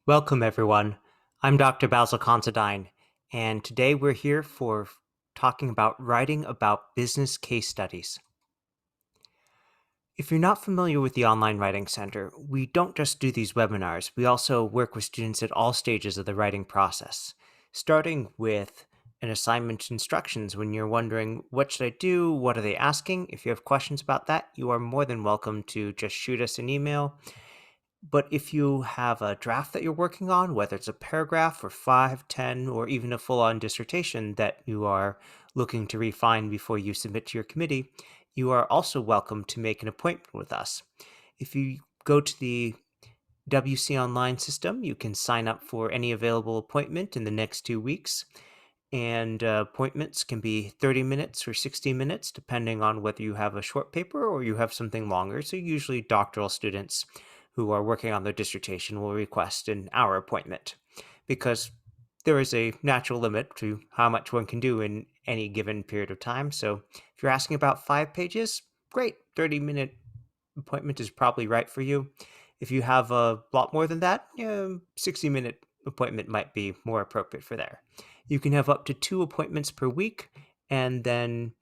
Welcome, everyone. I'm Dr. Basil Considine, and today we're here for talking about writing about business case studies. If you're not familiar with the Online Writing Center, we don't just do these webinars, we also work with students at all stages of the writing process, starting with an assignment instructions when you're wondering, what should I do? What are they asking? If you have questions about that, you are more than welcome to just shoot us an email. But if you have a draft that you're working on, whether it's a paragraph or 5, 10, or even a full-on dissertation that you are looking to refine before you submit to your committee, you are also welcome to make an appointment with us. If you go to the WC Online system, you can sign up for any available appointment in the next 2 weeks. And appointments can be 30 minutes or 60 minutes, depending on whether you have a short paper or you have something longer. So usually doctoral students who are working on their dissertation will request an hour appointment because there is a natural limit to how much one can do in any given period of time. So if you're asking about 5 pages, great, 30-minute appointment is probably right for you. If you have a lot more than that, 60-minute appointment might be more appropriate for there. You can have up to 2 appointments per week, and then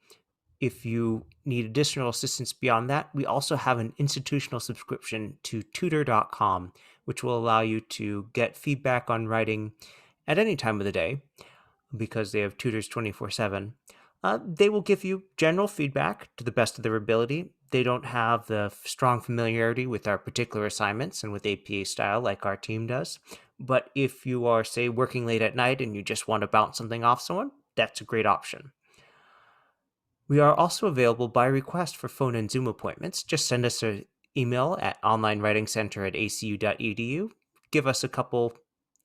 if you need additional assistance beyond that, we also have an institutional subscription to tutor.com, which will allow you to get feedback on writing at any time of the day because they have tutors 24/7. They will give you general feedback to the best of their ability. They don't have the strong familiarity with our particular assignments and with APA style like our team does. But if you are, say, working late at night and you just want to bounce something off someone, that's a great option. We are also available by request for phone and Zoom appointments. Just send us an email at onlinewritingcenter@acu.edu. Give us a couple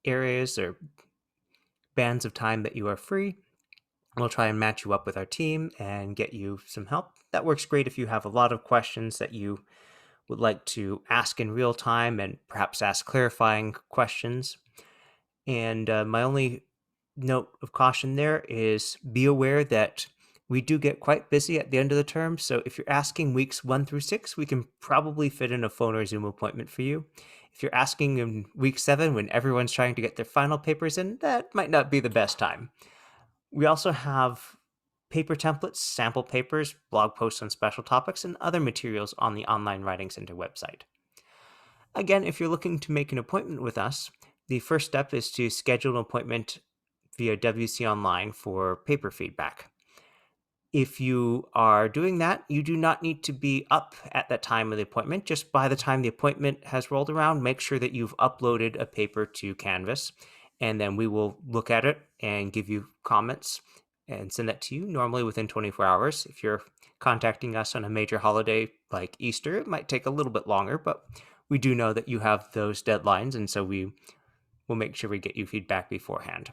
areas or bands of time that you are free. We'll try and match you up with our team and get you some help. That works great if you have a lot of questions that you would like to ask in real time and perhaps ask clarifying questions. And my only note of caution there is be aware that we do get quite busy at the end of the term. So if you're asking weeks 1 through 6, we can probably fit in a phone or Zoom appointment for you. If you're asking in week 7 when everyone's trying to get their final papers in, that might not be the best time. We also have paper templates, sample papers, blog posts on special topics, and other materials on the Online Writing Center website. Again, if you're looking to make an appointment with us, the first step is to schedule an appointment via WC Online for paper feedback. If you are doing that, you do not need to be up at that time of the appointment. Just by the time the appointment has rolled around, make sure that you've uploaded a paper to Canvas, and then we will look at it and give you comments and send that to you normally within 24 hours. If you're contacting us on a major holiday like Easter, it might take a little bit longer, but we do know that you have those deadlines, and so we will make sure we get you feedback beforehand.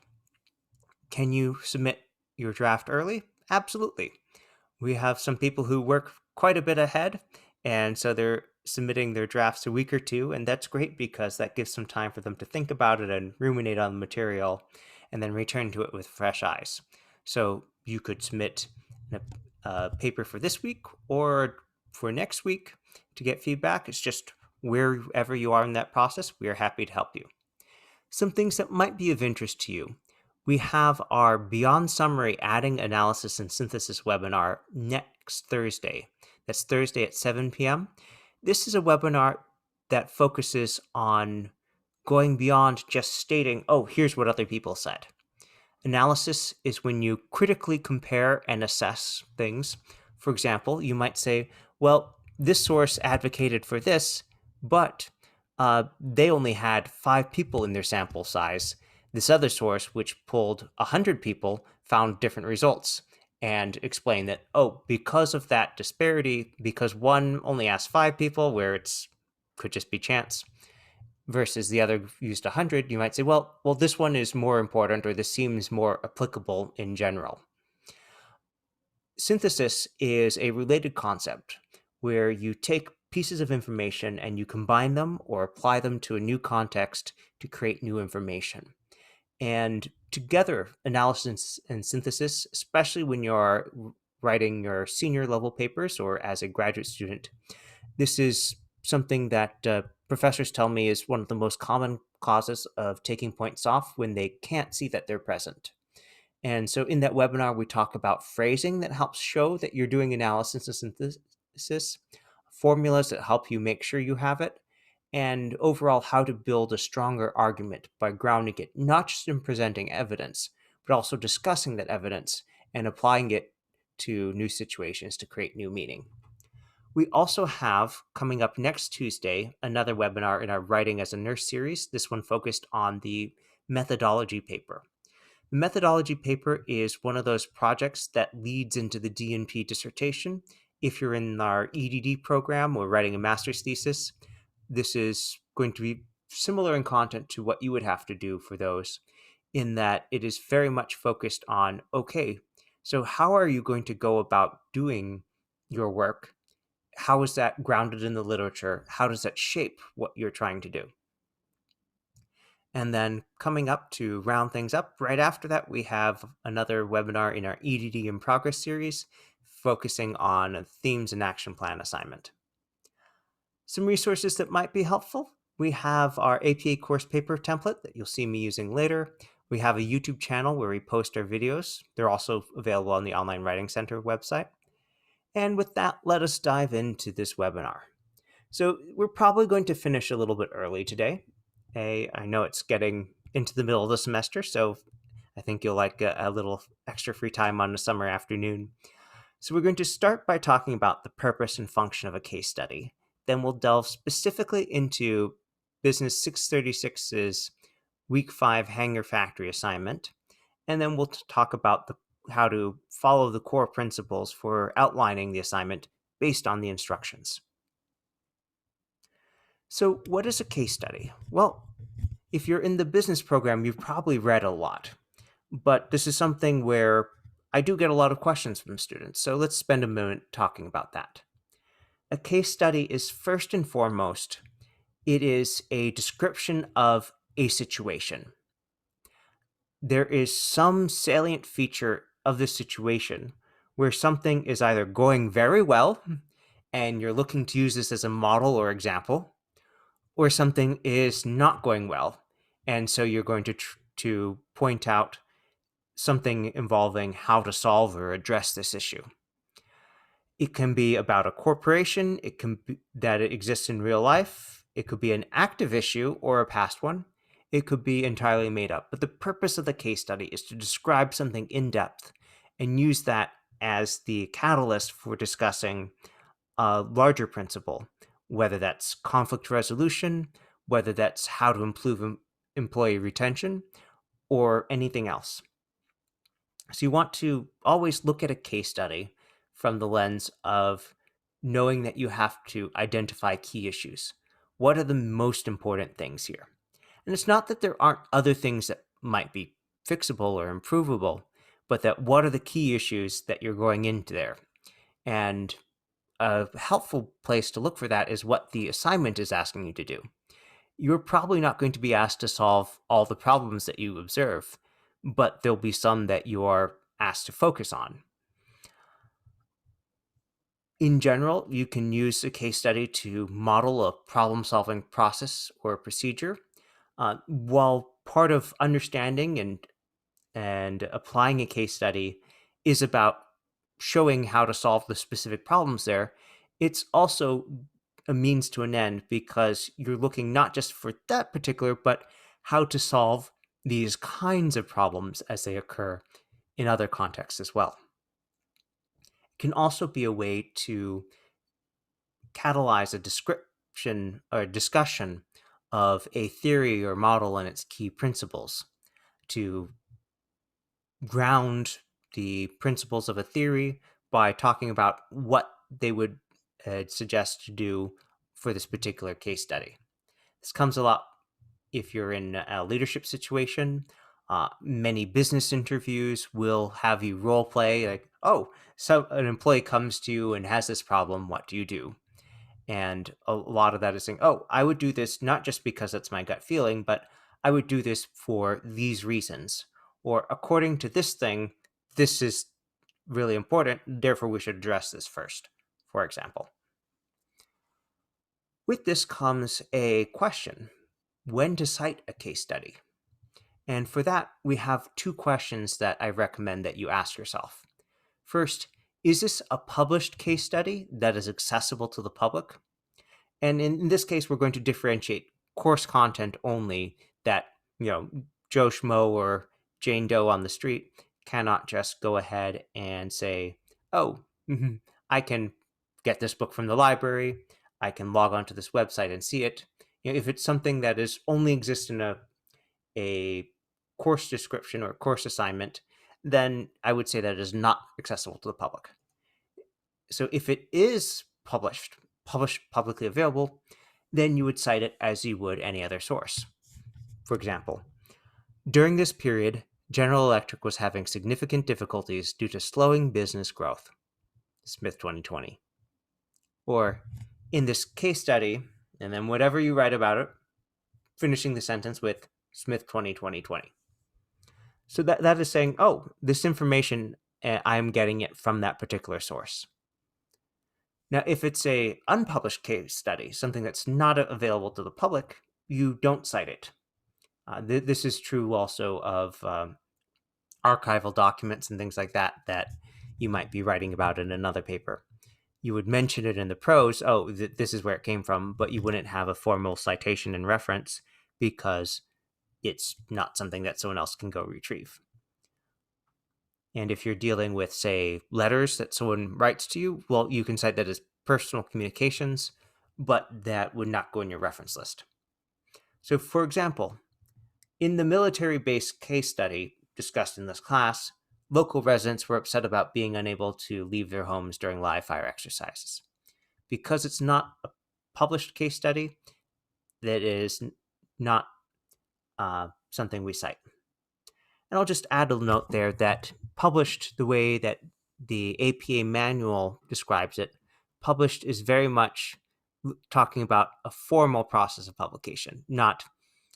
Can you submit your draft early? Absolutely. We have some people who work quite a bit ahead, and so they're submitting their drafts a week or two, and that's great because that gives some time for them to think about it and ruminate on the material and then return to it with fresh eyes. So you could submit a paper for this week or for next week to get feedback. It's just wherever you are in that process, we are happy to help you. Some things that might be of interest to you. We have our Beyond Summary Adding Analysis and Synthesis webinar next Thursday. That's Thursday at 7 p.m. This is a webinar that focuses on going beyond just stating, oh, here's what other people said. Analysis is when you critically compare and assess things. For example, you might say, well, this source advocated for this, but they only had 5 people in their sample size. This other source, which pulled 100 people, found different results and explained that, oh, because of that disparity, because one only asked 5 people where it's could just be chance, versus the other used 100, you might say, well, this one is more important, or this seems more applicable in general. Synthesis is a related concept where you take pieces of information and you combine them or apply them to a new context to create new information. And together, analysis and synthesis, especially when you're writing your senior level papers or as a graduate student, this is something that professors tell me is one of the most common causes of taking points off when they can't see that they're present. And so in that webinar, we talk about phrasing that helps show that you're doing analysis and synthesis, formulas that help you make sure you have it, and overall how to build a stronger argument by grounding it not just in presenting evidence, but also discussing that evidence and applying it to new situations to create new meaning. We also have, coming up next Tuesday, another webinar in our Writing as a Nurse series, this one focused on the methodology paper. The methodology paper is one of those projects that leads into the D&P dissertation. If you're in our EDD program or writing a master's thesis, this is going to be similar in content to what you would have to do for those, in that it is very much focused on, okay, so how are you going to go about doing your work? How is that grounded in the literature? How does that shape what you're trying to do? And then coming up to round things up, right after that, we have another webinar in our EDD in Progress series, focusing on a themes and action plan assignment. Some resources that might be helpful. We have our APA course paper template that you'll see me using later. We have a YouTube channel where we post our videos. They're also available on the Online Writing Center website. And with that, let us dive into this webinar. So we're probably going to finish a little bit early today. I know it's getting into the middle of the semester, so I think you'll like a little extra free time on a summer afternoon. So we're going to start by talking about the purpose and function of a case study. Then we'll delve specifically into Business 636's Week 5 Hangar Factory assignment. And then we'll talk about how to follow the core principles for outlining the assignment based on the instructions. So what is a case study? Well, if you're in the business program, you've probably read a lot, but this is something where I do get a lot of questions from students. So let's spend a moment talking about that. A case study is first and foremost, it is a description of a situation. There is some salient feature of this situation where something is either going very well and you're looking to use this as a model or example, or something is not going well. And so you're going to point out something involving how to solve or address this issue. It can be about a corporation, it can be that it exists in real life, it could be an active issue or a past one, it could be entirely made up. But the purpose of the case study is to describe something in depth and use that as the catalyst for discussing a larger principle, whether that's conflict resolution, whether that's how to improve employee retention, or anything else. So you want to always look at a case study from the lens of knowing that you have to identify key issues. What are the most important things here? And it's not that there aren't other things that might be fixable or improvable, but that what are the key issues that you're going into there? And a helpful place to look for that is what the assignment is asking you to do. You're probably not going to be asked to solve all the problems that you observe, but there'll be some that you are asked to focus on. In general, you can use a case study to model a problem-solving process or procedure. While part of understanding and applying a case study is about showing how to solve the specific problems there, it's also a means to an end because you're looking not just for that particular, but how to solve these kinds of problems as they occur in other contexts as well. It can also be a way to catalyze a description or discussion of a theory or model and its key principles, to ground the principles of a theory by talking about what they would suggest to do for this particular case study. This comes a lot if you're in a leadership situation. Many business interviews will have you role play, like, oh, so an employee comes to you and has this problem, what do you do? And a lot of that is saying, oh, I would do this not just because that's my gut feeling, but I would do this for these reasons. Or according to this thing, this is really important, therefore we should address this first, for example. With this comes a question. when to cite a case study. And for that, we have two questions that I recommend that you ask yourself. First, is this a published case study that is accessible to the public? And in this case, we're going to differentiate course content only that, Joe Schmo or Jane Doe on the street cannot just go ahead and say, oh, I can get this book from the library. I can log onto this website and see it. If it's something that is only exists in a course description or course assignment, then I would say that it is not accessible to the public. So if it is published publicly available, then you would cite it as you would any other source. For example, during this period, General Electric was having significant difficulties due to slowing business growth. Smith 2020. Or, in this case study, and then whatever you write about it, finishing the sentence with Smith 2020. So that is saying, oh, this information, I'm getting it from that particular source. Now, if it's a unpublished case study, something that's not available to the public, you don't cite it. This is true also of archival documents and things like that you might be writing about in another paper. You would mention it in the prose, this is where it came from, but you wouldn't have a formal citation and reference because it's not something that someone else can go retrieve. And if you're dealing with, say, letters that someone writes to you, well, you can cite that as personal communications, but that would not go in your reference list. So, for example, in the military-based case study discussed in this class, local residents were upset about being unable to leave their homes during live fire exercises. Because it's not a published case study, that is not something we cite. And I'll just add a note there that published, the way that the APA manual describes it, published is very much talking about a formal process of publication, not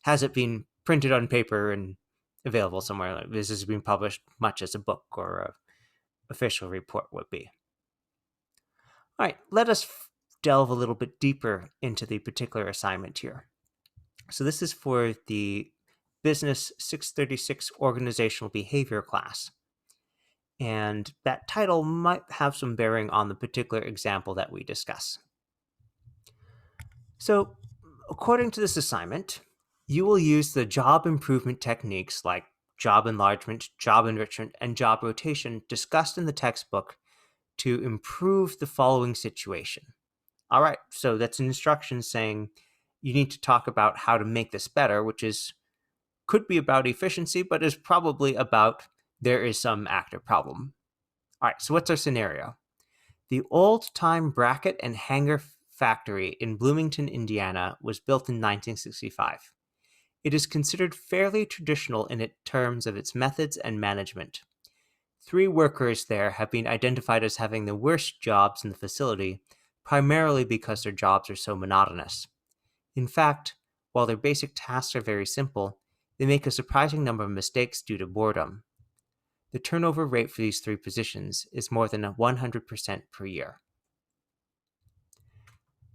has it been printed on paper and available somewhere. This is being published much as a book or an official report would be. All right, let us delve a little bit deeper into the particular assignment here. So this is for the Business 636 Organizational Behavior class. And that title might have some bearing on the particular example that we discuss. So, according to this assignment, you will use the job improvement techniques like job enlargement, job enrichment, and job rotation discussed in the textbook to improve the following situation. All right, so that's an instruction saying you need to talk about how to make this better, which could be about efficiency, but is probably about there is some active problem. All right, so what's our scenario? The old-time bracket and hanger factory in Bloomington, Indiana was built in 1965. It is considered fairly traditional in terms of its methods and management. 3 workers there have been identified as having the worst jobs in the facility, primarily because their jobs are so monotonous. In fact, while their basic tasks are very simple, they make a surprising number of mistakes due to boredom. The turnover rate for these 3 positions is more than 100% per year.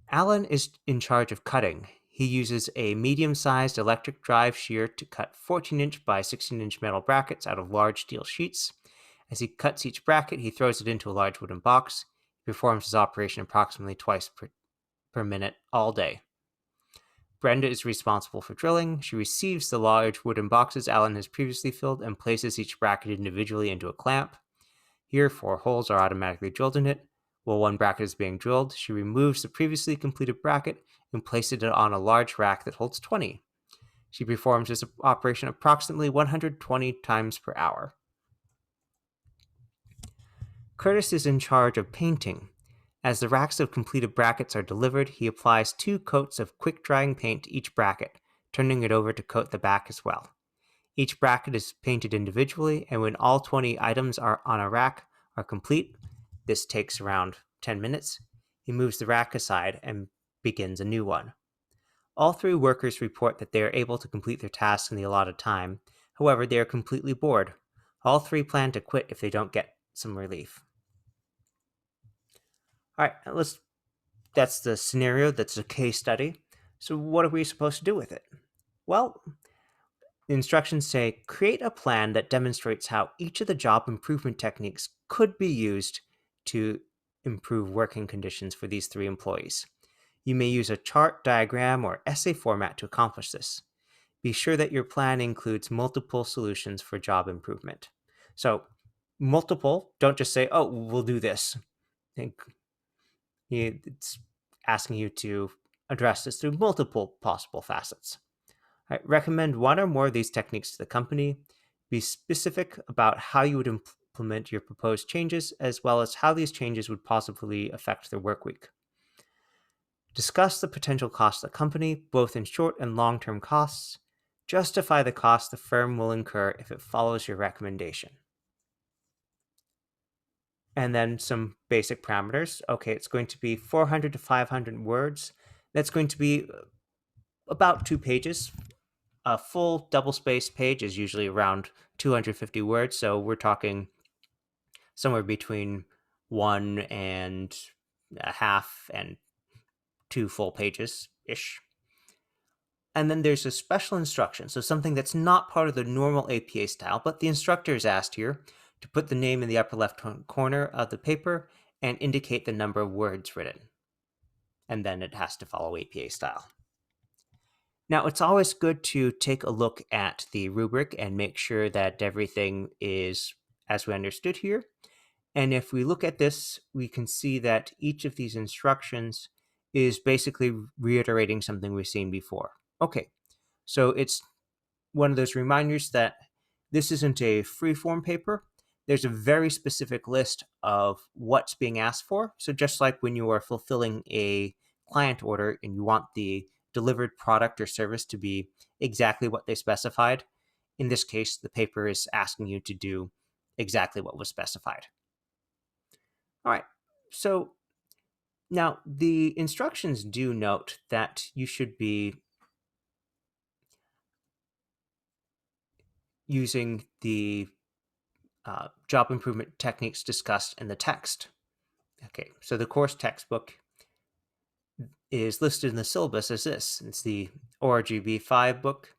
Alan is in charge of cutting. He uses a medium-sized electric drive shear to cut 14-inch by 16-inch metal brackets out of large steel sheets. As he cuts each bracket, he throws it into a large wooden box. He performs his operation approximately twice per minute all day. Brenda is responsible for drilling. She receives the large wooden boxes Alan has previously filled and places each bracket individually into a clamp. Here, 4 holes are automatically drilled in it. While one bracket is being drilled, she removes the previously completed bracket and places it on a large rack that holds 20. She performs this operation approximately 120 times per hour. Curtis is in charge of painting. As the racks of completed brackets are delivered, he applies 2 coats of quick-drying paint to each bracket, turning it over to coat the back as well. Each bracket is painted individually, and when all 20 items are on a rack are complete, this takes around 10 minutes, he moves the rack aside and begins a new one. All 3 workers report that they are able to complete their tasks in the allotted time. However, they are completely bored. All 3 plan to quit if they don't get some relief. All right, that's the scenario, that's a case study. So what are we supposed to do with it? Well, the instructions say create a plan that demonstrates how each of the job improvement techniques could be used to improve working conditions for these three employees. You may use a chart, diagram, or essay format to accomplish this. Be sure that your plan includes multiple solutions for job improvement. So, multiple, don't just say, oh, we'll do this. It's asking you to address this through multiple possible facets. Recommend one or more of these techniques to the company. Be specific about how you would implement your proposed changes, as well as how these changes would positively affect their work week. Discuss the potential costs of the company, both in short and long term costs. Justify the cost the firm will incur if it follows your recommendation. And then some basic parameters. Okay, it's going to be 400 to 500 words. That's going to be about 2 pages. A full double spaced page is usually around 250 words, so we're talking somewhere between 1.5 and 2 full pages ish. And then there's a special instruction, so something that's not part of the normal APA style, but the instructor is asked here to put the name in the upper left corner of the paper and indicate the number of words written. And then it has to follow APA style. Now, it's always good to take a look at the rubric and make sure that everything is as we understood here. And if we look at this, we can see that each of these instructions is basically reiterating something we've seen before. Okay, so it's one of those reminders that this isn't a free-form paper. There's a very specific list of what's being asked for. So just like when you are fulfilling a client order and you want the delivered product or service to be exactly what they specified, in this case, the paper is asking you to do exactly what was specified. All right, so now the instructions do note that you should be using the job improvement techniques discussed in the text. Okay, so the course textbook is listed in the syllabus as this. It's the ORGB 5 book,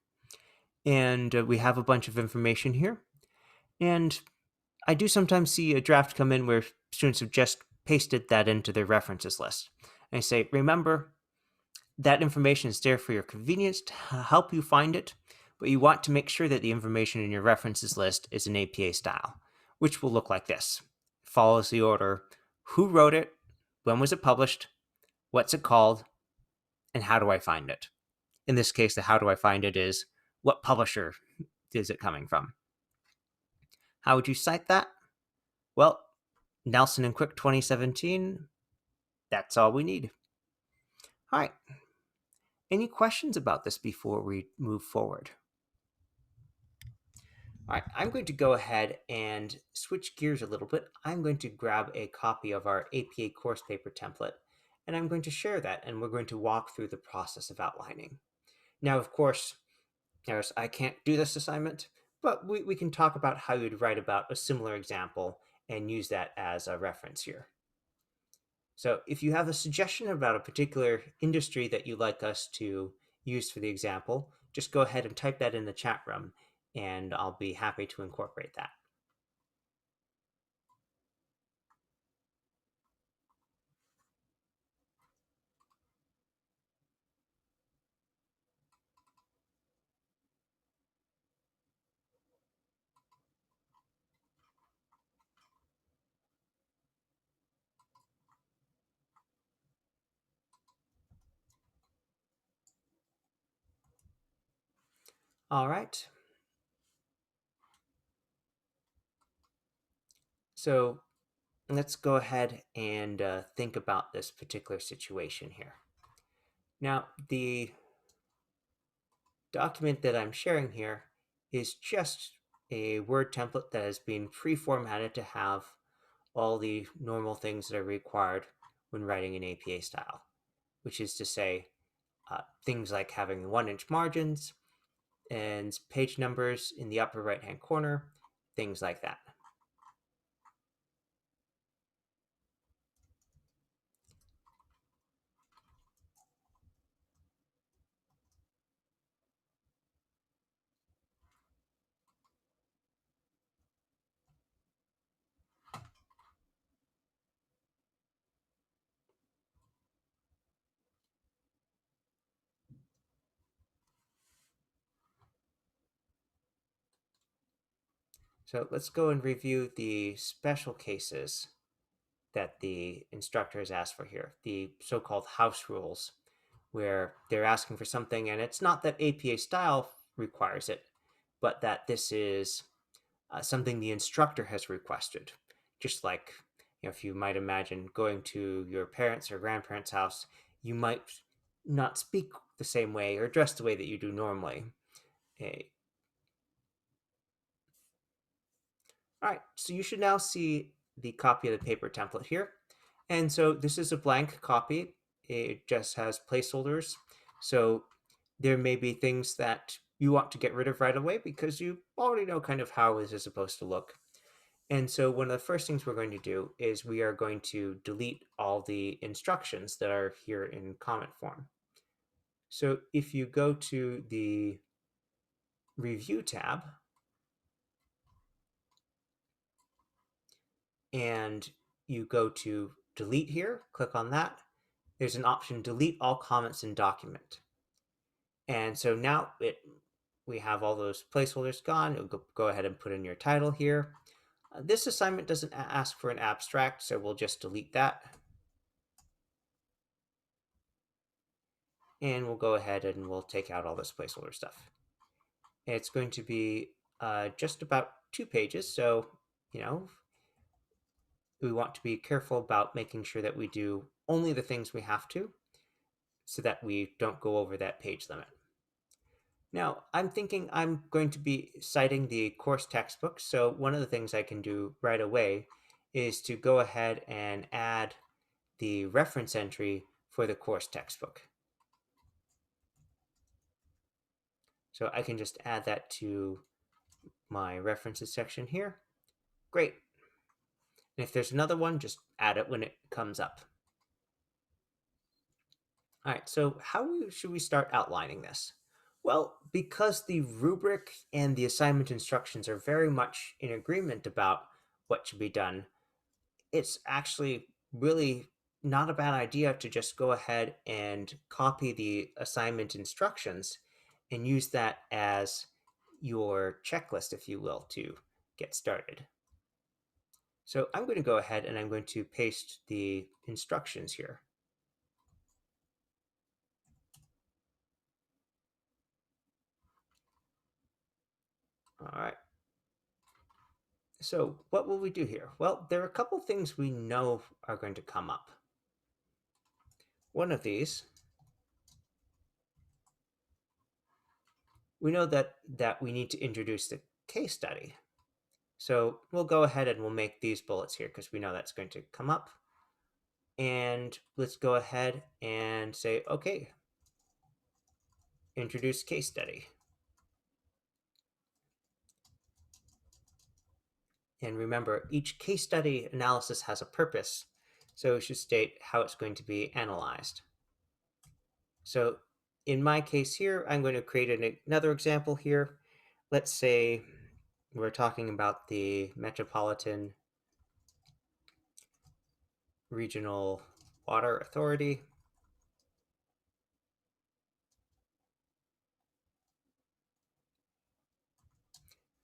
and we have a bunch of information here. And I do sometimes see a draft come in where students have just pasted that into their references list. And I say, remember, that information is there for your convenience to help you find it, but you want to make sure that the information in your references list is in APA style, which will look like this. Follows the order: who wrote it, when was it published, what's it called, and how do I find it? In this case, the how do I find it is what publisher is it coming from? How would you cite that? Well, Nelson and Quick 2017, that's all we need. All right. Any questions about this before we move forward? All right, I'm going to go ahead and switch gears a little bit. I'm going to grab a copy of our APA course paper template, and I'm going to share that, and we're going to walk through the process of outlining. Now, of course, I can't do this assignment, but we can talk about how you'd write about a similar example and use that as a reference here. So if you have a suggestion about a particular industry that you'd like us to use for the example, just go ahead and type that in the chat room, and I'll be happy to incorporate that. All right. So let's go ahead and think about this particular situation here. Now, the document that I'm sharing here is just a Word template that has been pre-formatted to have all the normal things that are required when writing in APA style, which is to say things like having 1-inch margins and page numbers in the upper right-hand corner, things like that. So let's go and review the special cases that the instructor has asked for here, the so-called house rules, where they're asking for something and it's not that APA style requires it, but that this is something the instructor has requested. Just like, if you might imagine going to your parents' or grandparents' house, you might not speak the same way or dress the way that you do normally. Okay. All right, so you should now see the copy of the paper template here. And so this is a blank copy. It just has placeholders. So there may be things that you want to get rid of right away because you already know kind of how this is supposed to look. And so one of the first things we're going to do is we are going to delete all the instructions that are here in comment form. So if you go to the Review tab and you go to Delete here, click on that, there's an option Delete all comments in document. And so now we have all those placeholders gone. You'll go ahead and put in your title here. This assignment doesn't ask for an abstract, so we'll just delete that. And we'll go ahead and we'll take out all this placeholder stuff. It's going to be just about 2 pages, so we want to be careful about making sure that we do only the things we have to so that we don't go over that page limit. Now, I'm thinking I'm going to be citing the course textbook, so one of the things I can do right away is to go ahead and add the reference entry for the course textbook. So I can just add that to my references section here. Great. And if there's another one, just add it when it comes up. All right, so how should we start outlining this? Well, because the rubric and the assignment instructions are very much in agreement about what should be done, it's actually really not a bad idea to just go ahead and copy the assignment instructions and use that as your checklist, if you will, to get started. So I'm going to go ahead and I'm going to paste the instructions here. All right. So what will we do here? Well, there are a couple things we know are going to come up. One of these, we know that we need to introduce the case study. So we'll go ahead and we'll make these bullets here because we know that's going to come up. And let's go ahead and say, okay, introduce case study. And remember, each case study analysis has a purpose. So it should state how it's going to be analyzed. So in my case here, I'm going to create another example here. Let's say we're talking about the Metropolitan Regional Water Authority.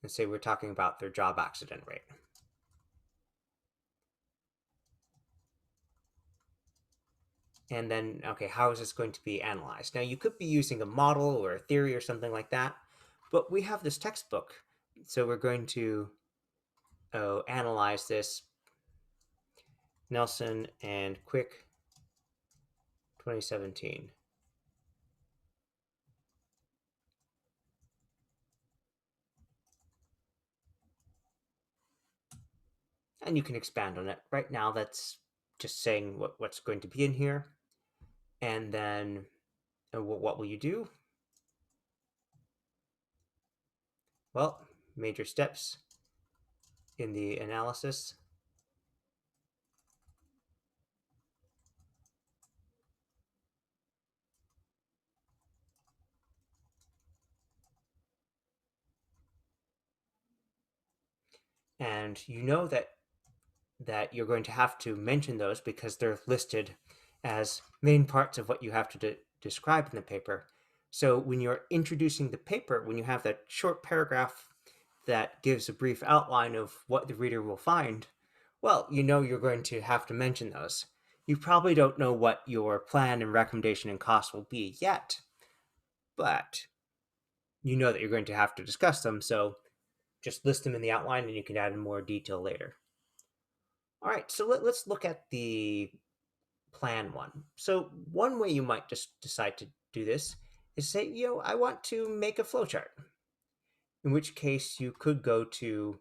Let's say we're talking about their job accident rate. And then, okay, how is this going to be analyzed? Now, you could be using a model or a theory or something like that, but we have this textbook. So we're going to analyze this Nelson and Quick 2017. And you can expand on it. Right now, that's just saying what's going to be in here. And then what will you do? Well, major steps in the analysis. And you know that you're going to have to mention those because they're listed as main parts of what you have to describe in the paper. So when you're introducing the paper, when you have that short paragraph that gives a brief outline of what the reader will find, well, you know you're going to have to mention those. You probably don't know what your plan and recommendation and cost will be yet, but you know that you're going to have to discuss them, so just list them in the outline and you can add in more detail later. All right, so let's look at the plan one. So one way you might just decide to do this is say, I want to make a flowchart. In which case you could go to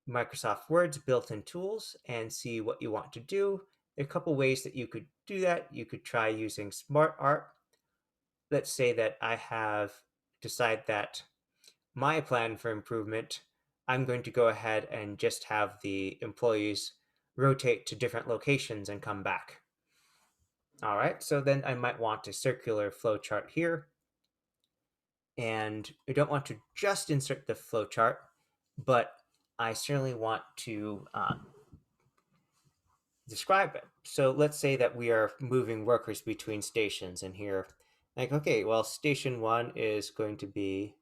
Microsoft Word's built-in tools and see what you want to do. There are a couple ways that you could do that. You could try using smartart. Let's say that I have decided that my plan for improvement, I'm going to go ahead and just have the employees rotate to different locations and come back. All right, so then I might want a circular flowchart here. And I don't want to just insert the flowchart, but I certainly want to describe it. So let's say that we are moving workers between stations, and here, like, okay, well, station 1 is going to be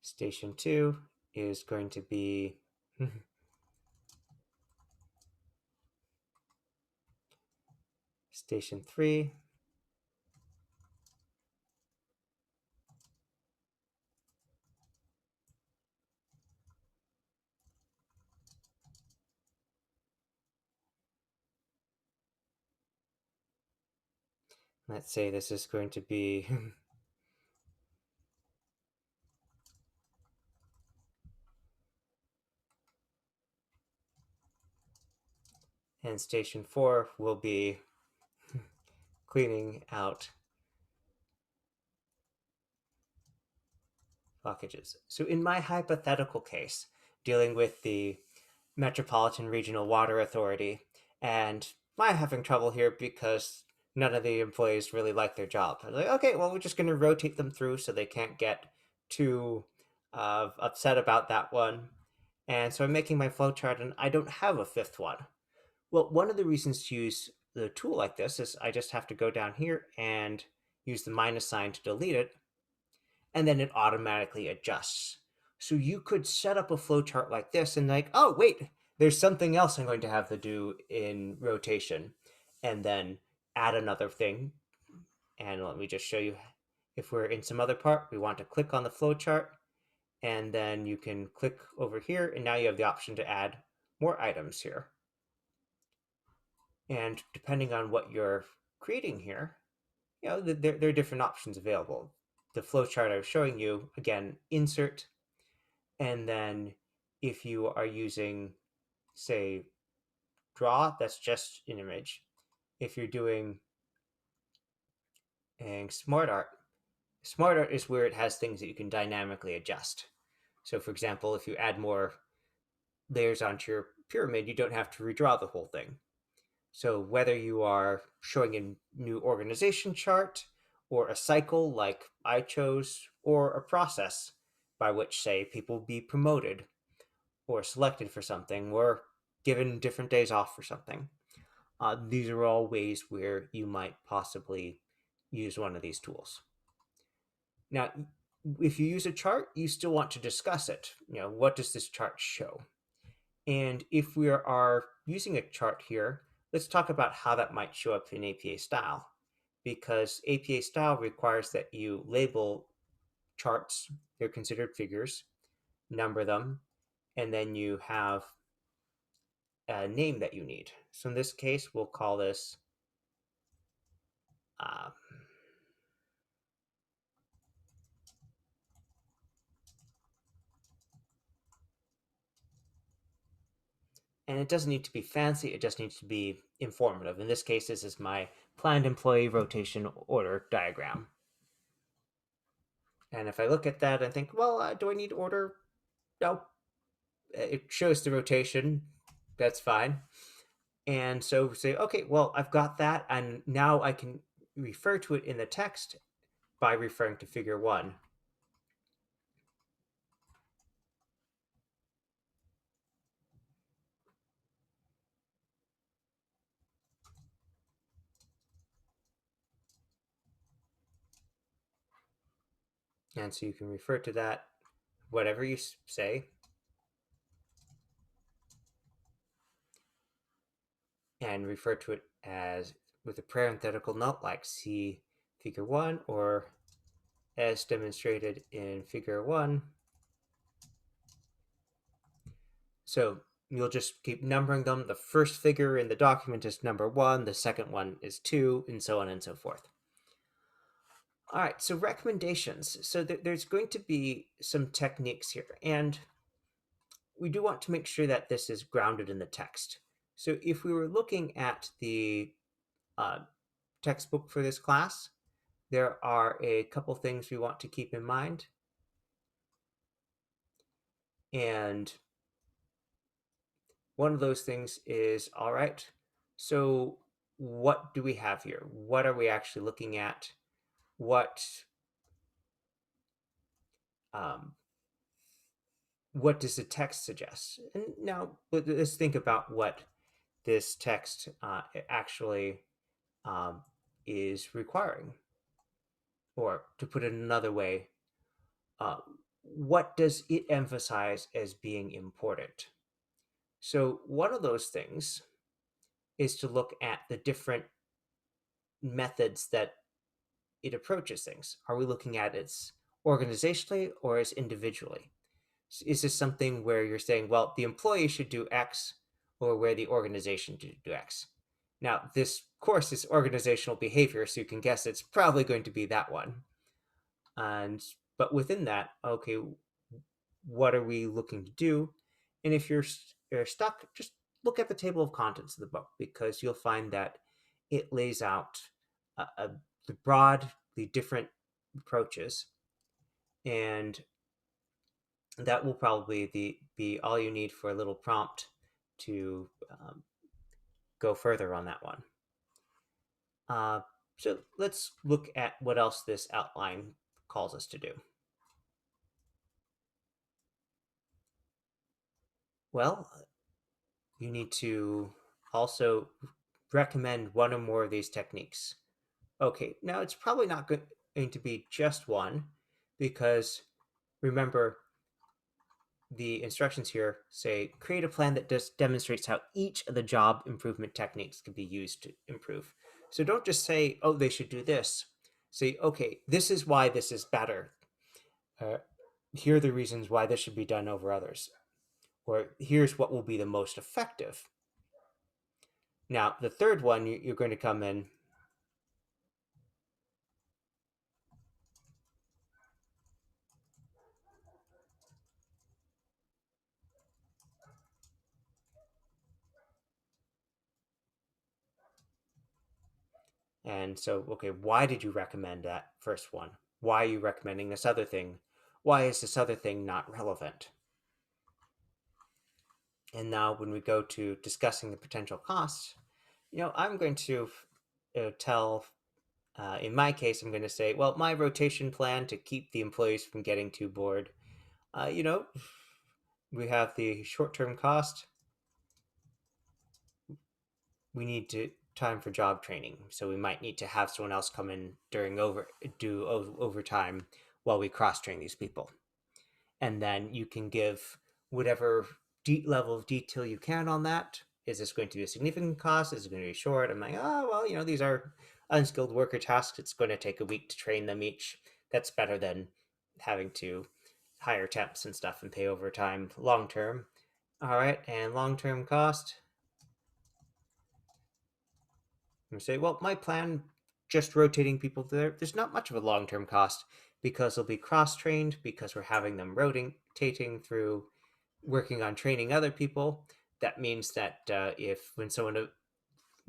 station 2 is going to be station 3. Let's say this is going to be and station 4 will be cleaning out blockages. So in my hypothetical case, dealing with the Metropolitan Regional Water Authority, and I'm having trouble here because none of the employees really like their job. I was like, okay, well, we're just going to rotate them through so they can't get too upset about that one. And so I'm making my flowchart, and I don't have a fifth one. Well, one of the reasons to use the tool like this is I just have to go down here and use the minus sign to delete it, and then it automatically adjusts. So you could set up a flowchart like this and like, oh, wait, there's something else I'm going to have to do in rotation, and then add another thing. And let me just show you, if we're in some other part, we want to click on the flowchart, and then you can click over here, and now you have the option to add more items here. And depending on what you're creating here, there are different options available. The flowchart I was showing you, again, insert, and then if you are using, say, draw, that's just an image. If you're doing smartart, smartart is where it has things that you can dynamically adjust. So for example, if you add more layers onto your pyramid, you don't have to redraw the whole thing. So whether you are showing a new organization chart or a cycle like I chose, or a process by which, say, people will be promoted or selected for something or given different days off for something. These are all ways where you might possibly use one of these tools. Now, if you use a chart, you still want to discuss it. What does this chart show? And if we are using a chart here, let's talk about how that might show up in APA style, because APA style requires that you label charts, they're considered figures, number them, and then you have a name that you need. So in this case, we'll call this and it doesn't need to be fancy, it just needs to be informative. In this case, this is my planned employee rotation order diagram. And if I look at that and think, well, do I need order? No. It shows the rotation. That's fine. And so say, okay, well, I've got that, and now I can refer to it in the text by referring to figure 1. And so you can refer to that, whatever you say, and refer to it as with a parenthetical note like see figure 1 or as demonstrated in figure 1. So you'll just keep numbering them. The first figure in the document is number 1, the second one is 2, and so on and so forth. All right, so recommendations. So there's going to be some techniques here, and we do want to make sure that this is grounded in the text. So if we were looking at the textbook for this class, there are a couple things we want to keep in mind. And one of those things is, all right, so what do we have here? What are we actually looking at? Um, what does the text suggest? And now let's think about what this text actually is requiring. Or to put it another way, uh, what does it emphasize as being important? So one of those things is to look at the different methods that it approaches things. Are we looking at it organizationally or as individually? Is this something where you're saying, well, the employee should do X, or where the organization should do X? Now, this course is organizational behavior, so you can guess it's probably going to be that one. But within that, okay, what are we looking to do? And if you're stuck, just look at the table of contents of the book, because you'll find that it lays out the broadly different approaches, and that will probably be all you need for a little prompt to go further on that one. So let's look at what else this outline calls us to do. Well, you need to also recommend one or more of these techniques. Okay, now it's probably not going to be just one, because remember, the instructions here say create a plan that demonstrates how each of the job improvement techniques can be used to improve. So don't just say, oh, they should do this. Say, okay, this is why this is better. Here are the reasons why this should be done over others. Or here's what will be the most effective. Now, the third one, you're going to come in and so, okay, why did you recommend that first one? Why are you recommending this other thing? Why is this other thing not relevant? And now when we go to discussing the potential costs, I'm going to tell, in my case, I'm going to say, well, my rotation plan to keep the employees from getting too bored, we have the short-term cost. We need to time for job training, so we might need to have someone else come in during overtime while we cross-train these people. And then you can give whatever level of detail you can on that. Is this going to be a significant cost? Is it going to be short? I'm like, oh, well, these are unskilled worker tasks. It's going to take a week to train them each. That's better than having to hire temps and stuff and pay overtime long term. All right, and long term cost. I'm going to say, well, my plan, just rotating people there's not much of a long term cost, because they'll be cross trained, because we're having them rotating through working on training other people. That means that if when someone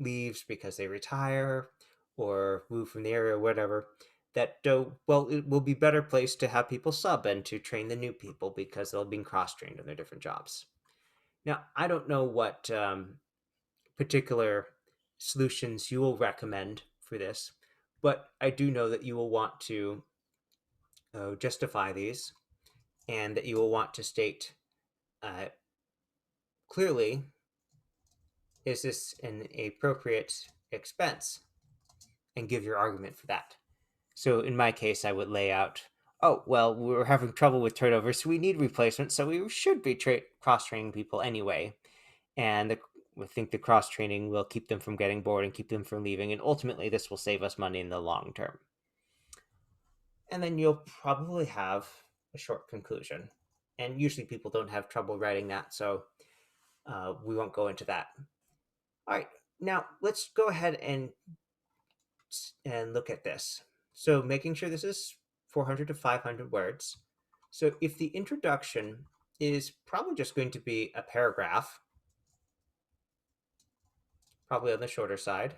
leaves because they retire or move from the area or whatever, that it will be better placed to have people sub and to train the new people, because they'll be cross-trained in their different jobs. Now, I don't know what particular solutions you will recommend for this, but I do know that you will want to justify these, and that you will want to state clearly, is this an appropriate expense, and give your argument for that. So in my case, I would lay out, oh, well, we're having trouble with turnover, so we need replacements, so we should be cross-training people anyway. And we think the cross-training will keep them from getting bored and keep them from leaving, and ultimately this will save us money in the long term. And then you'll probably have a short conclusion. And usually people don't have trouble writing that, so we won't go into that. All right, now let's go ahead and look at this. So making sure this is 400 to 500 words. So if the introduction is probably just going to be a paragraph, probably on the shorter side,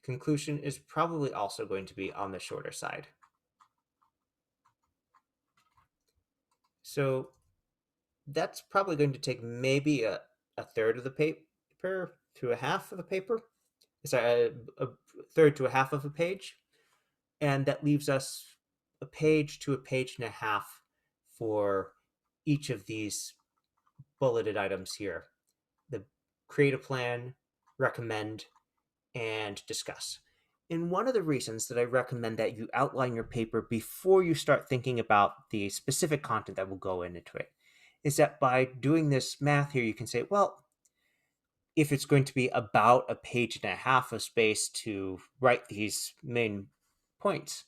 the conclusion is probably also going to be on the shorter side. So that's probably going to take maybe a third of the paper to a half of the paper. Sorry, a third to a half of a page. And that leaves us a page to a page and a half for each of these bulleted items here. The create a plan, recommend, and discuss. And one of the reasons that I recommend that you outline your paper before you start thinking about the specific content that will go into it is that by doing this math here, you can say, well, if it's going to be about a page and a half of space to write these main points,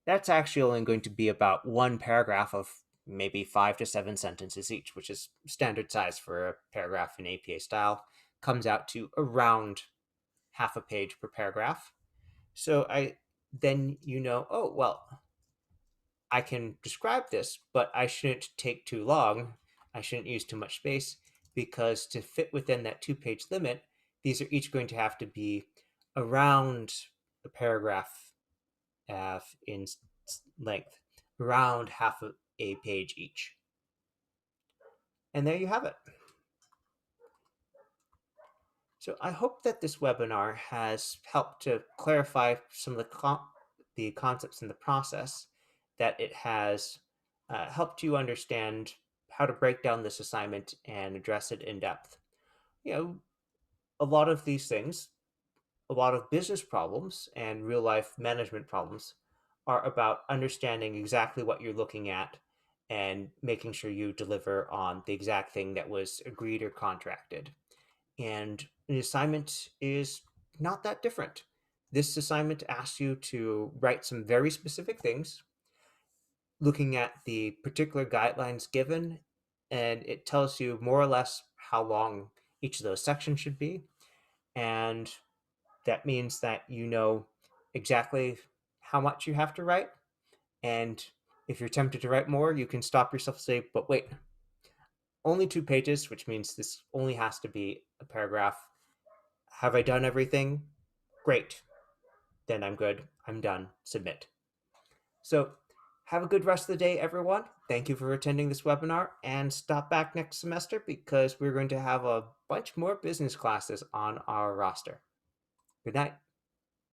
that's actually only going to be about one paragraph of maybe 5 to 7 sentences each, which is standard size for a paragraph in APA style. Comes out to around half a page per paragraph. So then oh, well, I can describe this, but I shouldn't take too long. I shouldn't use too much space, because to fit within that 2-page limit, these are each going to have to be around a paragraph in length, around half of a page each. And there you have it. So I hope that this webinar has helped to clarify some of the concepts in the process, that it has helped you understand how to break down this assignment and address it in depth. A lot of these things, a lot of business problems and real life management problems are about understanding exactly what you're looking at and making sure you deliver on the exact thing that was agreed or contracted. And an assignment is not that different. This assignment asks you to write some very specific things, looking at the particular guidelines given, and it tells you more or less how long each of those sections should be. And that means that you know exactly how much you have to write. And if you're tempted to write more, you can stop yourself and say, but wait, only 2 pages, which means this only has to be a paragraph. Have I done everything? Great. Then I'm good. I'm done. Submit. So have a good rest of the day, everyone. Thank you for attending this webinar, and stop back next semester because we're going to have a bunch more business classes on our roster. Good night.